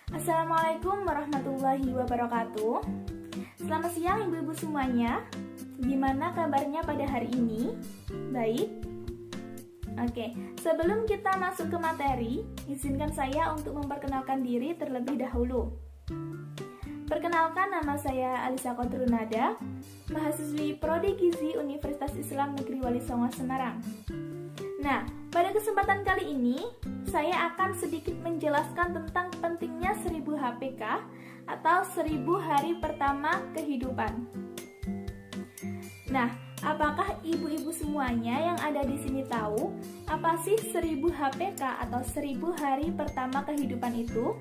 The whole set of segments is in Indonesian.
Assalamualaikum warahmatullahi wabarakatuh. Selamat siang ibu-ibu semuanya. Gimana kabarnya pada hari ini? Baik? Oke, sebelum kita masuk ke materi, izinkan saya untuk memperkenalkan diri terlebih dahulu. Perkenalkan, nama saya Alisa Kodrunada, mahasiswi Prodi Gizi Universitas Islam Negeri Wali Songo Semarang. Nah, pada kesempatan kali ini, saya akan sedikit menjelaskan tentang pentingnya 1000 HPK atau 1000 hari pertama kehidupan. Nah, apakah ibu-ibu semuanya yang ada di sini tahu apa sih 1000 HPK atau 1000 hari pertama kehidupan itu?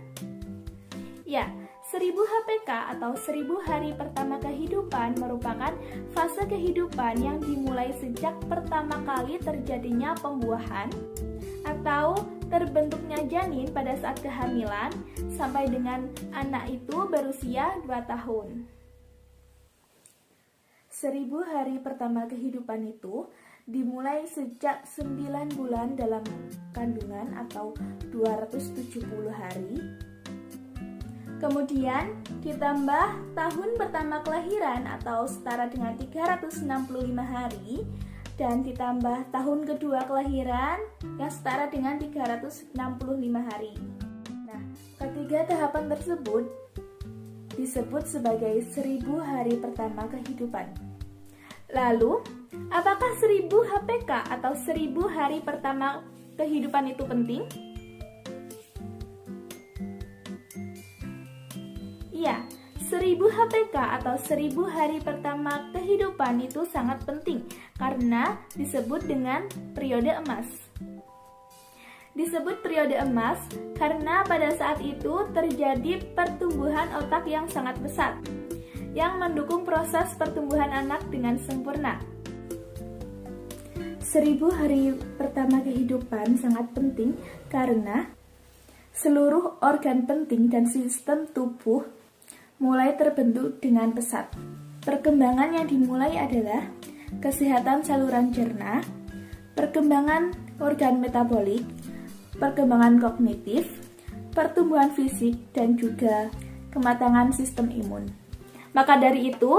Ya, 1000 HPK atau 1000 hari pertama kehidupan merupakan fase kehidupan yang dimulai sejak pertama kali terjadinya pembuahan atau terbentuknya janin pada saat kehamilan sampai dengan anak itu berusia 2 tahun. 1000 hari pertama kehidupan itu dimulai sejak 9 bulan dalam kandungan atau 270 hari. Kemudian ditambah tahun pertama kelahiran atau setara dengan 365 hari dan ditambah tahun kedua kelahiran yang setara dengan 365 hari. Nah, ketiga tahapan tersebut disebut sebagai 1000 hari pertama kehidupan. Lalu, apakah 1000 HPK atau 1000 hari pertama kehidupan itu penting? Iya, 1000 HPK atau 1000 hari pertama kehidupan itu sangat penting karena disebut dengan periode emas. Disebut periode emas karena pada saat itu terjadi pertumbuhan otak yang sangat besar yang mendukung proses pertumbuhan anak dengan sempurna. 1000 hari pertama kehidupan sangat penting karena seluruh organ penting dan sistem tubuh mulai terbentuk dengan pesat. Perkembangan yang dimulai adalah kesehatan saluran cerna, perkembangan organ metabolik, perkembangan kognitif, pertumbuhan fisik, dan juga kematangan sistem imun. Maka dari itu,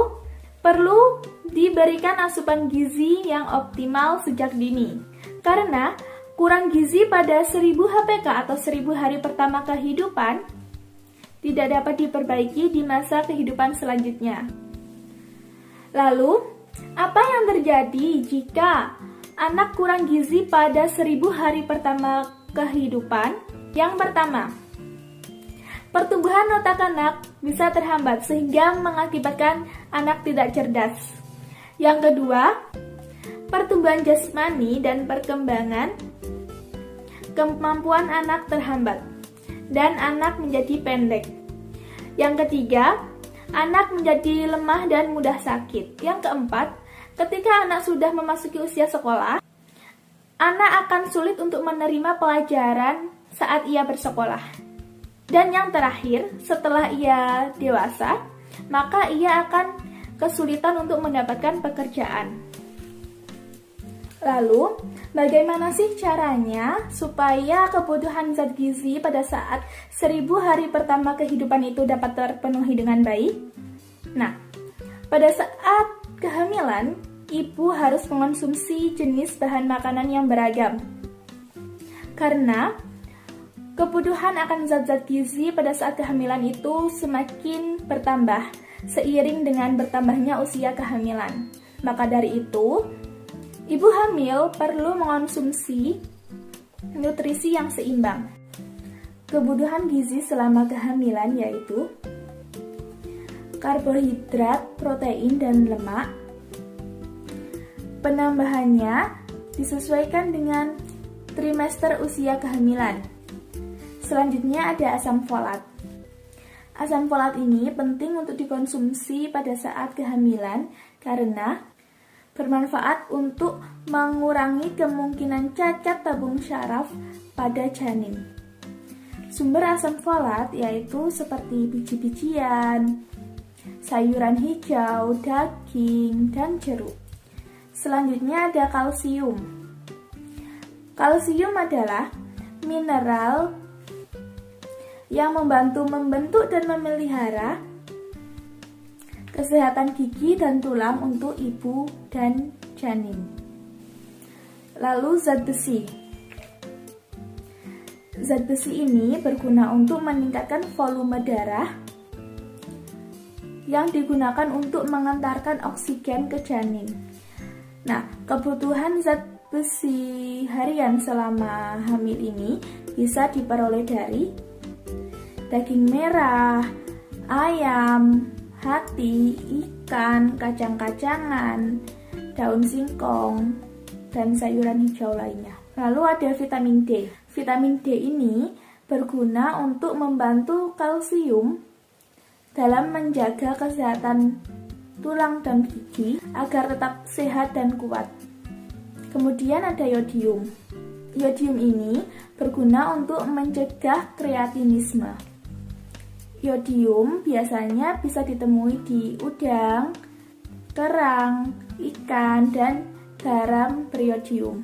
perlu diberikan asupan gizi yang optimal sejak dini. Karena kurang gizi pada 1000 HPK atau 1000 hari pertama kehidupan tidak dapat diperbaiki di masa kehidupan selanjutnya. Lalu, apa yang terjadi jika anak kurang gizi pada 1000 hari pertama kehidupan? Yang pertama, pertumbuhan otak anak bisa terhambat sehingga mengakibatkan anak tidak cerdas. Yang kedua, pertumbuhan jasmani dan perkembangan kemampuan anak terhambat dan anak menjadi pendek. Yang ketiga, anak menjadi lemah dan mudah sakit. Yang keempat, ketika anak sudah memasuki usia sekolah, anak akan sulit untuk menerima pelajaran saat ia bersekolah. Dan yang terakhir, setelah ia dewasa, maka ia akan kesulitan untuk mendapatkan pekerjaan. Lalu, bagaimana sih caranya supaya kebutuhan zat gizi pada saat 1000 hari pertama kehidupan itu dapat terpenuhi dengan baik? Nah, pada saat kehamilan, ibu harus mengonsumsi jenis bahan makanan yang beragam. Karena kebutuhan akan zat-zat gizi pada saat kehamilan itu semakin bertambah seiring dengan bertambahnya usia kehamilan. Maka dari itu, ibu hamil perlu mengonsumsi nutrisi yang seimbang. Kebutuhan gizi selama kehamilan yaitu karbohidrat, protein, dan lemak. Penambahannya disesuaikan dengan trimester usia kehamilan. Selanjutnya ada asam folat. Asam folat ini penting untuk dikonsumsi pada saat kehamilan karena bermanfaat untuk mengurangi kemungkinan cacat tabung syaraf pada janin. Sumber asam folat yaitu seperti biji-bijian, sayuran hijau, daging, dan jeruk. Selanjutnya ada kalsium. Kalsium adalah mineral yang membantu membentuk dan memelihara kesehatan gigi dan tulang untuk ibu dan janin. Lalu zat besi. Zat besi ini berguna untuk meningkatkan volume darah yang digunakan untuk mengantarkan oksigen ke janin. Nah, kebutuhan zat besi harian selama hamil ini bisa diperoleh dari daging merah, ayam, hati, ikan, kacang-kacangan, daun singkong, dan sayuran hijau lainnya. Lalu ada vitamin D. Vitamin D ini berguna untuk membantu kalsium dalam menjaga kesehatan tulang dan gigi agar tetap sehat dan kuat. Kemudian ada yodium. Yodium ini berguna untuk mencegah kreatinisme. Yodium biasanya bisa ditemui di udang, kerang, ikan, dan garam beriodium.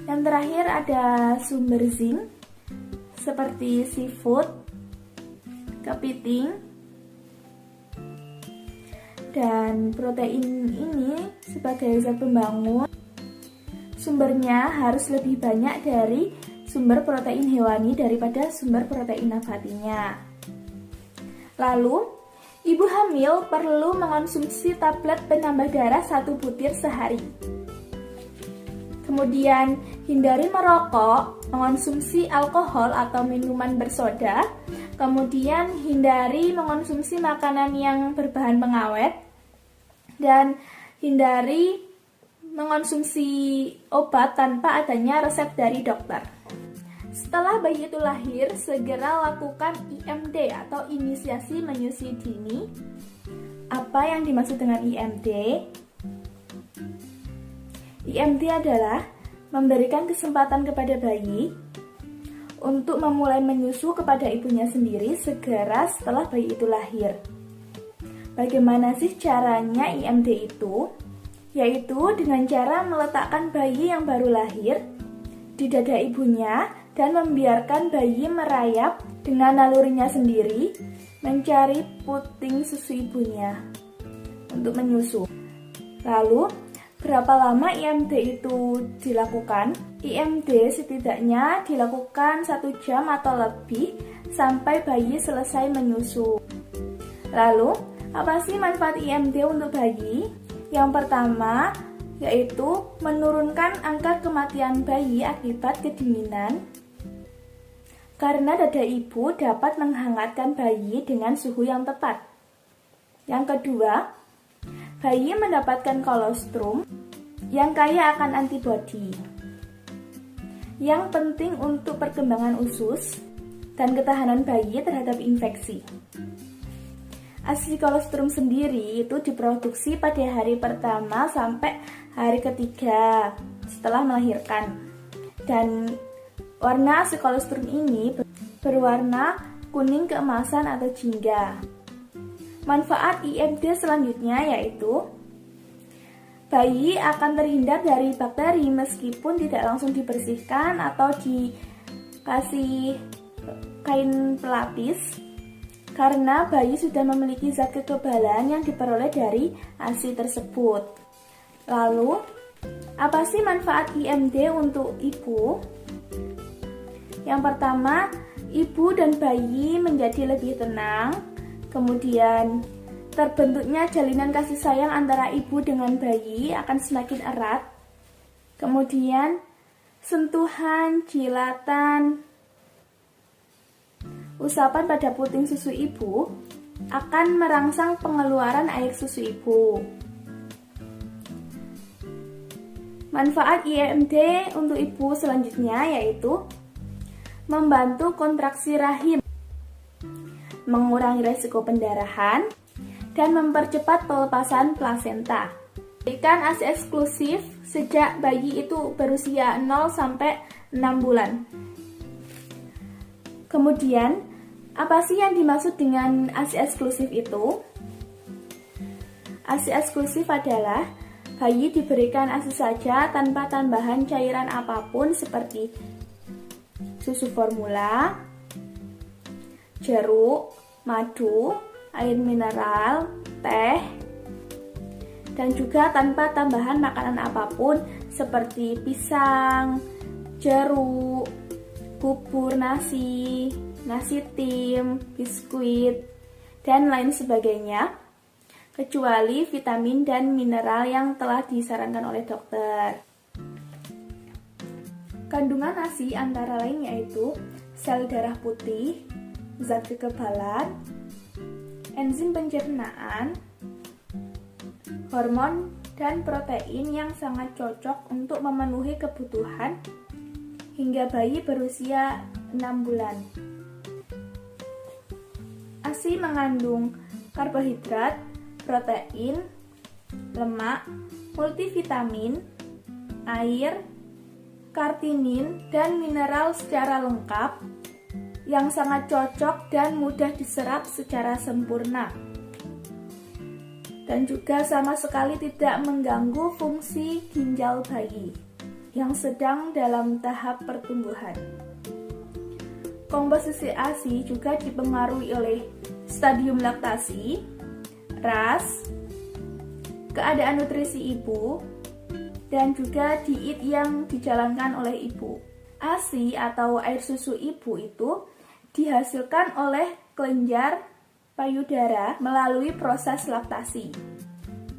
Yang terakhir ada sumber zinc seperti seafood, kepiting, dan protein ini sebagai zat pembangun. Sumbernya harus lebih banyak dari sumber protein hewani daripada sumber protein nabatinya. Lalu, ibu hamil perlu mengonsumsi tablet penambah darah 1 butir sehari. Kemudian, hindari merokok, mengonsumsi alkohol atau minuman bersoda. Kemudian, hindari mengonsumsi makanan yang berbahan pengawet. Dan hindari mengonsumsi obat tanpa adanya resep dari dokter. Setelah bayi itu lahir, segera lakukan IMD atau inisiasi menyusui dini. Apa yang dimaksud dengan IMD? IMD adalah memberikan kesempatan kepada bayi untuk memulai menyusu kepada ibunya sendiri segera setelah bayi itu lahir. Bagaimana sih caranya IMD itu? Yaitu dengan cara meletakkan bayi yang baru lahir di dada ibunya dan membiarkan bayi merayap dengan nalurinya sendiri mencari puting susu ibunya untuk menyusu. Lalu, berapa lama IMD itu dilakukan? IMD setidaknya dilakukan 1 jam atau lebih sampai bayi selesai menyusu. Lalu, apa sih manfaat IMD untuk bayi? Yang pertama, yaitu menurunkan angka kematian bayi akibat kedinginan karena dada ibu dapat menghangatkan bayi dengan suhu yang tepat. Yang kedua, bayi mendapatkan kolostrum yang kaya akan antibodi yang penting untuk perkembangan usus dan ketahanan bayi terhadap infeksi. ASI kolostrum sendiri itu diproduksi pada hari pertama sampai hari ketiga setelah melahirkan. Dan warna ASI kolostrum ini berwarna kuning keemasan atau jingga. Manfaat IMD selanjutnya yaitu bayi akan terhindar dari bakteri meskipun tidak langsung dibersihkan atau dikasih kain pelapis, karena bayi sudah memiliki zat kekebalan yang diperoleh dari ASI tersebut. Lalu, apa sih manfaat IMD untuk ibu? Yang pertama, ibu dan bayi menjadi lebih tenang. Kemudian, terbentuknya jalinan kasih sayang antara ibu dengan bayi akan semakin erat. Kemudian, sentuhan, jilatan, usapan pada puting susu ibu akan merangsang pengeluaran air susu ibu. Manfaat IMD untuk ibu selanjutnya yaitu membantu kontraksi rahim, mengurangi resiko pendarahan, dan mempercepat pelepasan plasenta. Berikan ASI eksklusif sejak bayi itu berusia 0 sampai 6 bulan. Kemudian, apa sih yang dimaksud dengan ASI eksklusif itu? ASI eksklusif adalah bayi diberikan ASI saja tanpa tambahan cairan apapun seperti susu formula, jeruk, madu, air mineral, teh, dan juga tanpa tambahan makanan apapun seperti pisang, jeruk, bubur nasi, nasi tim, biskuit, dan lain sebagainya, kecuali vitamin dan mineral yang telah disarankan oleh dokter. Kandungan ASI antara lain yaitu sel darah putih, zat kekebalan, enzim pencernaan, hormon, dan protein yang sangat cocok untuk memenuhi kebutuhan hingga bayi berusia 6 bulan. ASI mengandung karbohidrat, protein, lemak, multivitamin, air, kartinin, dan mineral secara lengkap yang sangat cocok dan mudah diserap secara sempurna, dan juga sama sekali tidak mengganggu fungsi ginjal bayi yang sedang dalam tahap pertumbuhan. Komposisi ASI juga dipengaruhi oleh stadium laktasi, ras, keadaan nutrisi ibu, dan juga diet yang dijalankan oleh ibu. ASI atau air susu ibu itu dihasilkan oleh kelenjar payudara melalui proses laktasi.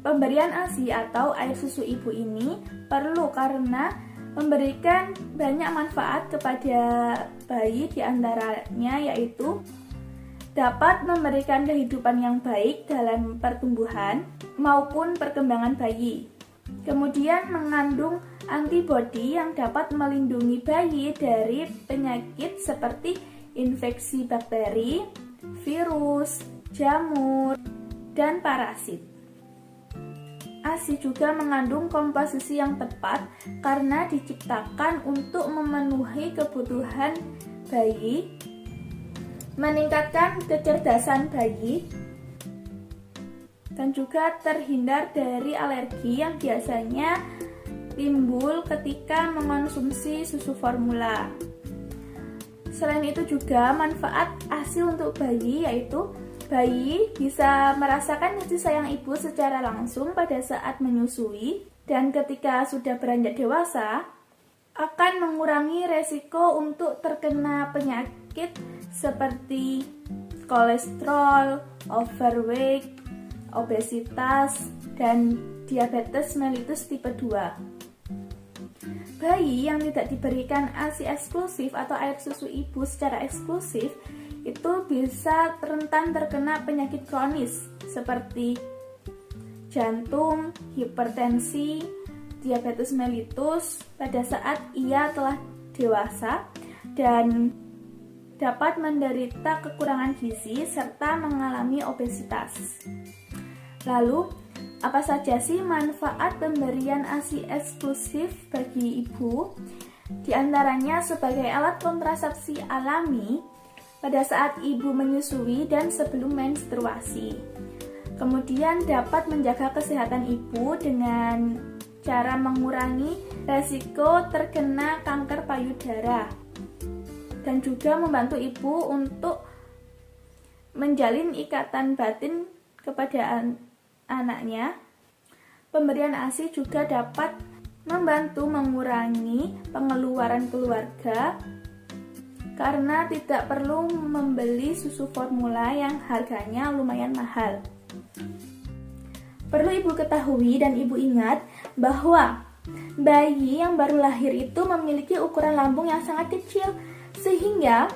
Pemberian ASI atau air susu ibu ini perlu karena memberikan banyak manfaat kepada bayi, diantaranya yaitu dapat memberikan kehidupan yang baik dalam pertumbuhan maupun perkembangan bayi. Kemudian mengandung antibodi yang dapat melindungi bayi dari penyakit seperti infeksi bakteri, virus, jamur, dan parasit. ASI juga mengandung komposisi yang tepat karena diciptakan untuk memenuhi kebutuhan bayi, meningkatkan kecerdasan bayi, dan juga terhindar dari alergi yang biasanya timbul ketika mengonsumsi susu formula. Selain itu juga manfaat ASI untuk bayi yaitu bayi bisa merasakan kasih sayang ibu secara langsung pada saat menyusui, dan ketika sudah beranjak dewasa akan mengurangi resiko untuk terkena penyakit seperti kolesterol, overweight, obesitas, dan diabetes mellitus tipe 2. Bayi yang tidak diberikan ASI eksklusif atau air susu ibu secara eksklusif itu bisa rentan terkena penyakit kronis seperti jantung, hipertensi, diabetes mellitus pada saat ia telah dewasa, dan dapat menderita kekurangan gizi serta mengalami obesitas. Lalu, apa saja sih manfaat pemberian ASI eksklusif bagi ibu? Di antaranya sebagai alat kontrasepsi alami pada saat ibu menyusui dan sebelum menstruasi. Kemudian dapat menjaga kesehatan ibu dengan cara mengurangi resiko terkena kanker payudara, dan juga membantu ibu untuk menjalin ikatan batin kepada anaknya. Pemberian ASI juga dapat membantu mengurangi pengeluaran keluarga karena tidak perlu membeli susu formula yang harganya lumayan mahal. Perlu ibu ketahui dan ibu ingat bahwa bayi yang baru lahir itu memiliki ukuran lambung yang sangat kecil, sehingga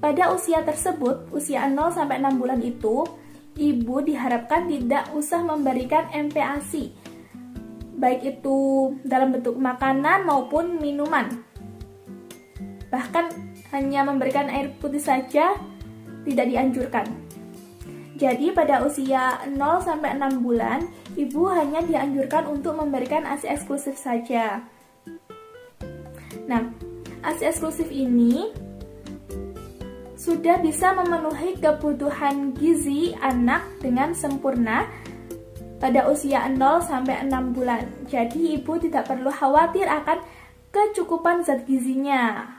pada usia tersebut, usia 0-6 bulan itu, ibu diharapkan tidak usah memberikan MPASI, baik itu dalam bentuk makanan maupun minuman. Bahkan hanya memberikan air putih saja tidak dianjurkan. Jadi pada usia 0-6 bulan, ibu hanya dianjurkan untuk memberikan ASI eksklusif saja. Nah, ASI eksklusif ini sudah bisa memenuhi kebutuhan gizi anak dengan sempurna pada usia 0-6 bulan. Jadi ibu tidak perlu khawatir akan kecukupan zat gizinya.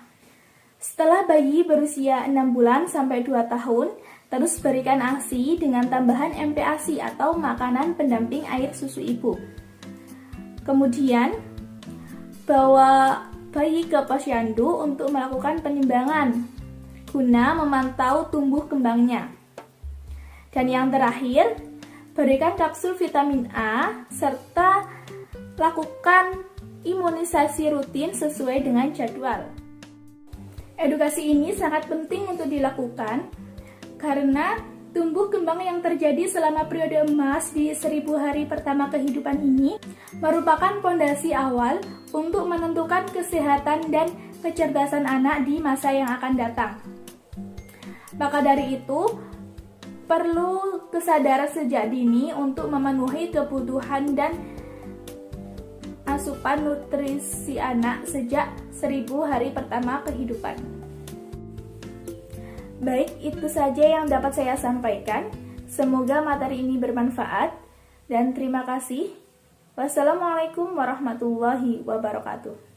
Setelah bayi berusia 6 bulan sampai 2 tahun, terus berikan ASI dengan tambahan MPASI atau makanan pendamping air susu ibu. Kemudian, bawa bayi ke posyandu untuk melakukan penimbangan guna memantau tumbuh kembangnya. Dan yang terakhir, berikan kapsul vitamin A serta lakukan imunisasi rutin sesuai dengan jadwal. Edukasi ini sangat penting untuk dilakukan karena tumbuh kembang yang terjadi selama periode emas di 1000 hari pertama kehidupan ini merupakan fondasi awal untuk menentukan kesehatan dan kecerdasan anak di masa yang akan datang. Maka dari itu, perlu kesadaran sejak dini untuk memenuhi kebutuhan dan asupan nutrisi anak sejak 1000 hari pertama kehidupan. Baik, itu saja yang dapat saya sampaikan. Semoga materi ini bermanfaat dan terima kasih. Wassalamualaikum warahmatullahi wabarakatuh.